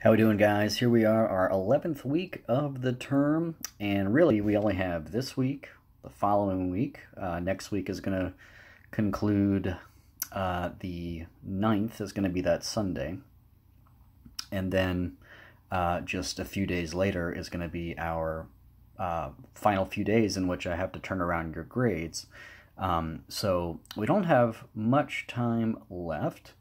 How we doing, guys? Here we are, our 11th week of the term, and really we only have this week, the following week. Next week is going to conclude, the 9th is going to be that Sunday, and then just a few days later is going to be our final few days in which I have to turn around your grades. So we don't have much time left.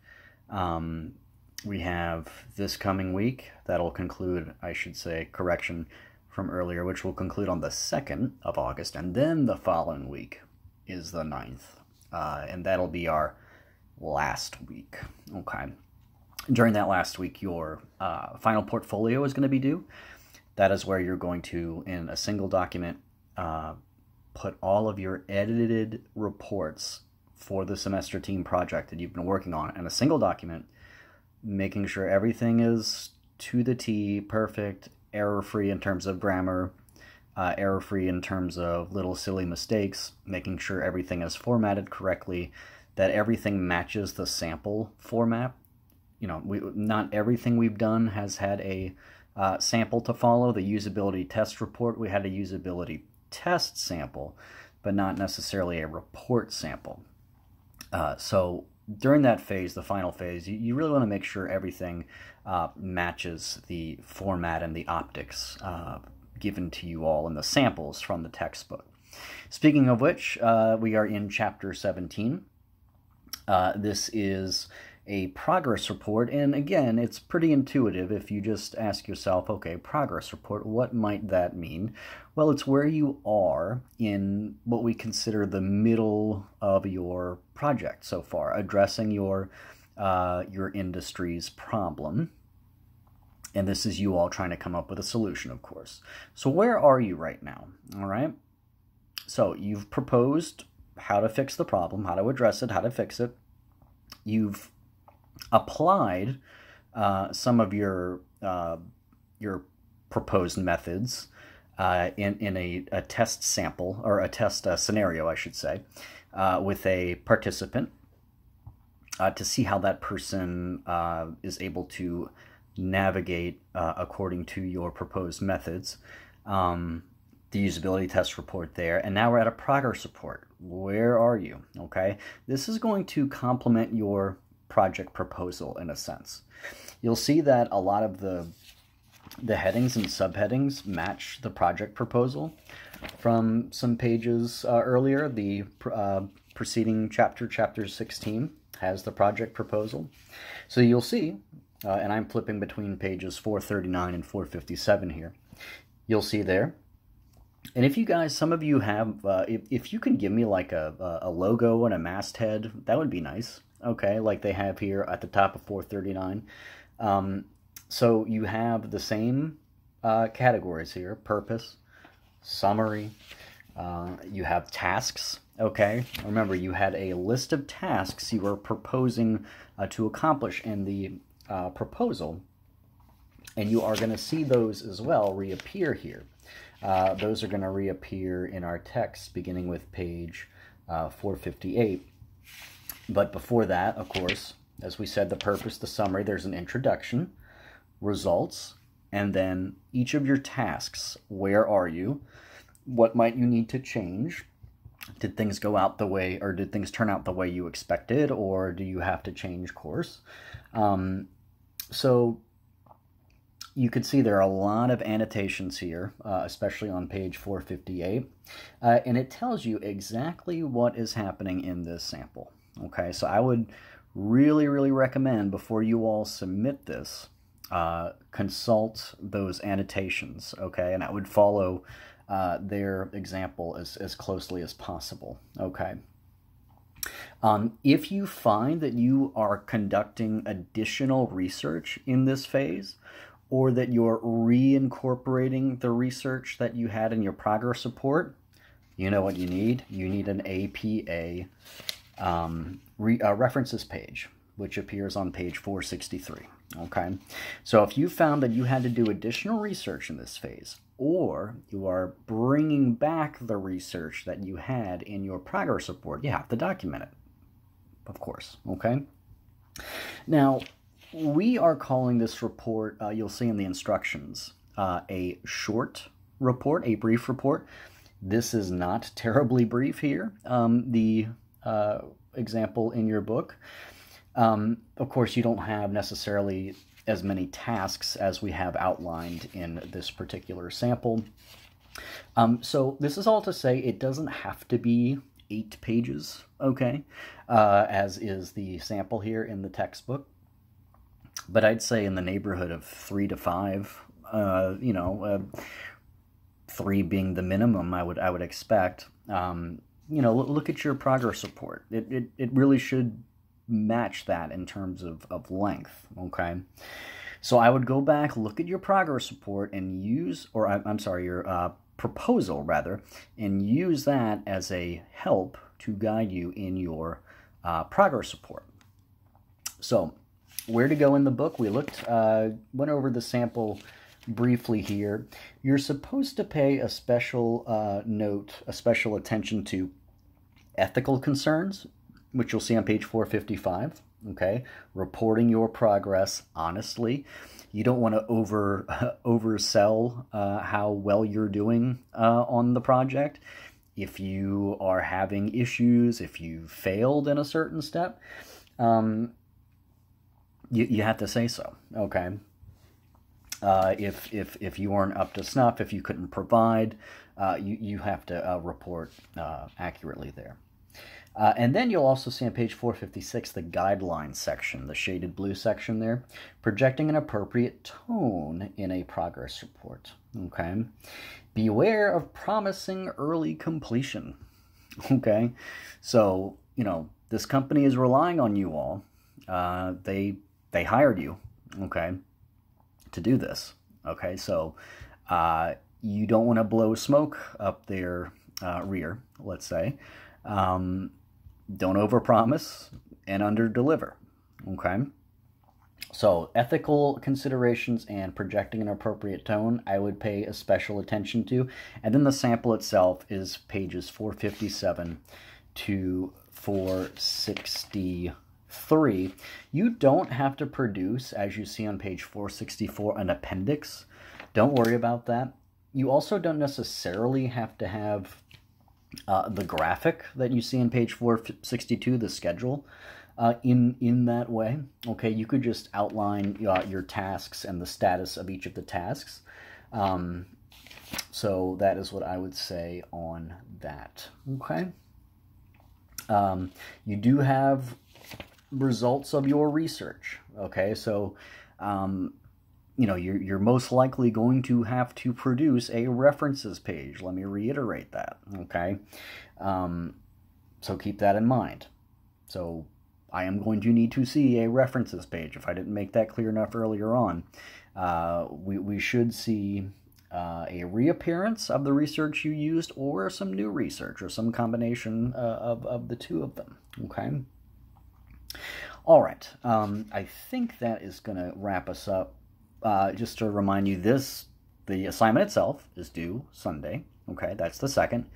We have this coming week, that'll conclude, I should say, correction from earlier, which will conclude on the 2nd of August, and then the following week is the 9th, and that'll be our last week, okay? During that last week, your final portfolio is going to be due. That is where you're going to, in a single document, put all of your edited reports for the semester team project that you've been working on in a single document, making sure everything is to the T, perfect, error-free in terms of grammar, error-free in terms of little silly mistakes, making sure everything is formatted correctly, that everything matches the sample format. You know, not everything we've done has had a sample to follow. The usability test report, we had a usability test sample, but not necessarily a report sample. So during that phase, the final phase, you really want to make sure everything matches the format and the optics given to you all in the samples from the textbook. Speaking of which, we are in Chapter 17. This is a progress report, and again, it's pretty intuitive if you just ask yourself, okay, progress report, what might that mean? Well, it's where you are in what we consider the middle of your project so far, addressing your industry's problem. And this is you all trying to come up with a solution, of course. So where are you right now? All right. So you've proposed how to fix the problem, how to address it, how to fix it. You've applied some of your proposed methods in a test sample, or a test scenario, I should say, with a participant to see how that person is able to navigate according to your proposed methods. The usability test report there, and now we're at a progress report. Where are you? Okay, this is going to complement your project proposal in a sense. You'll see that a lot of the headings and subheadings match the project proposal from some pages earlier. The preceding chapter 16, has the project proposal. So you'll see, and I'm flipping between pages 439 and 457 here, you'll see there. And if you guys, some of you have, if you can give me like a logo and a masthead, that would be nice. Okay, like they have here at the top of 439. So you have the same categories here: purpose, summary, you have tasks. Okay, remember you had a list of tasks you were proposing to accomplish in the proposal, and you are going to see those as well reappear here. Those are going to reappear in our text beginning with page 458. But before that, of course, as we said, the purpose, the summary, there's an introduction, results, and then each of your tasks. Where are you? What might you need to change? Did things go out the way, or did things turn out the way you expected, or do you have to change course? So you could see there are a lot of annotations here, especially on page 458, and it tells you exactly what is happening in this sample. Okay, so I would really, really recommend before you all submit this, consult those annotations, okay, and I would follow their example as closely as possible, okay. If you find that you are conducting additional research in this phase, or that you're reincorporating the research that you had in your progress report, you know what you need? You need an APA references page, which appears on page 463, okay? So if you found that you had to do additional research in this phase, or you are bringing back the research that you had in your progress report, you have to document it, of course, okay? Now, we are calling this report, you'll see in the instructions, a short report, a brief report. This is not terribly brief here, the example in your book. Of course, you don't have necessarily as many tasks as we have outlined in this particular sample. So this is all to say it doesn't have to be 8 pages, okay, as is the sample here in the textbook. But I'd say in the neighborhood of 3 to 5, 3 being the minimum I would expect. Look at your progress report. It really should match that in terms of length, okay? So I would go back, look at your progress report, and use, or I'm sorry, your proposal rather, and use that as a help to guide you in your progress report. So where to go in the book? We went over the sample briefly here. You're supposed to pay a special a special attention to ethical concerns, which you'll see on page 455, okay? Reporting your progress honestly. You don't want to oversell how well you're doing on the project. If you are having issues, if you failed in a certain step, you have to say so, okay? If you weren't up to snuff, if you couldn't provide, you have to report accurately there. And then you'll also see on page 456 the guidelines section, the shaded blue section there, projecting an appropriate tone in a progress report, okay? Beware of promising early completion, okay? So, this company is relying on you all. They hired you, okay, to do this, okay? So you don't want to blow smoke up their rear, let's say. Don't overpromise and underdeliver, okay? So ethical considerations and projecting an appropriate tone, I would pay a special attention to. And then the sample itself is pages 457 to 463. You don't have to produce, as you see on page 464, an appendix. Don't worry about that. You also don't necessarily have to have the graphic that you see on page 462, the schedule, in that way. Okay, you could just outline your tasks and the status of each of the tasks. So that is what I would say on that. Okay. You do have results of your research. Okay, so you're most likely going to have to produce a references page. Let me reiterate that, okay? So keep that in mind. So I am going to need to see a references page. If I didn't make that clear enough earlier on, we should see a reappearance of the research you used or some new research or some combination of the two of them, okay? All right, I think that is going to wrap us up. Just to remind you, the assignment itself is due Sunday, okay? That's the 2nd.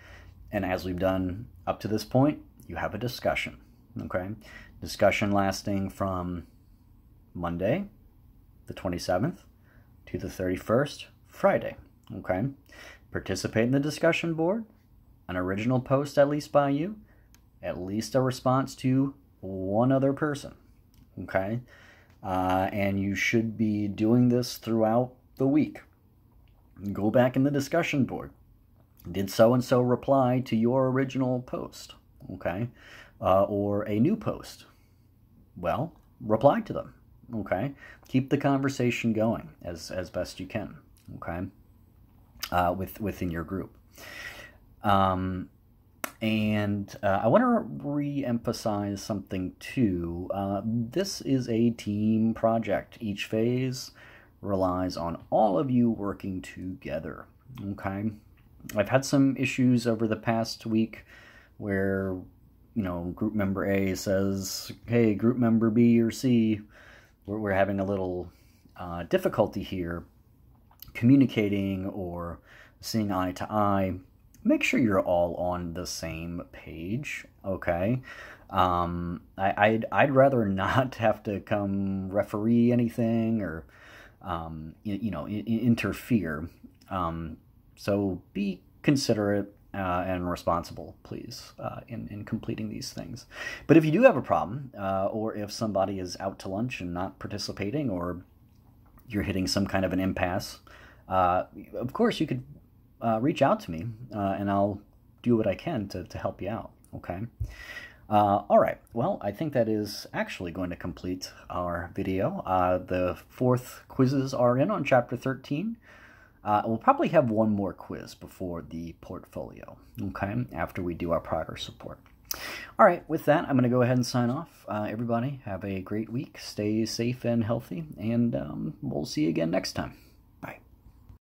And as we've done up to this point, you have a discussion, okay? Discussion lasting from Monday, the 27th, to the 31st, Friday, okay? Participate in the discussion board, an original post at least by you, at least a response to one other person, okay? And you should be doing this throughout the week. Go back in the discussion board. Did so-and-so reply to your original post, okay? Or a new post? Well, reply to them, okay? Keep the conversation going as best you can, okay? Within your group. And I want to re-emphasize something too. This is a team project. Each phase relies on all of you working together, okay? I've had some issues over the past week where, group member A says, hey, group member B or C, we're having a little difficulty here communicating or seeing eye to eye. Make sure you're all on the same page, okay? I'd rather not have to come referee anything or interfere. So be considerate and responsible, please, in completing these things. But if you do have a problem, or if somebody is out to lunch and not participating, or you're hitting some kind of an impasse, of course you could reach out to me, and I'll do what I can to help you out, okay? All right, well, I think that is actually going to complete our video. The 4th quizzes are in on Chapter 13. We'll probably have one more quiz before the portfolio, okay, after we do our progress report. All right, with that, I'm going to go ahead and sign off. Everybody, have a great week. Stay safe and healthy, and we'll see you again next time.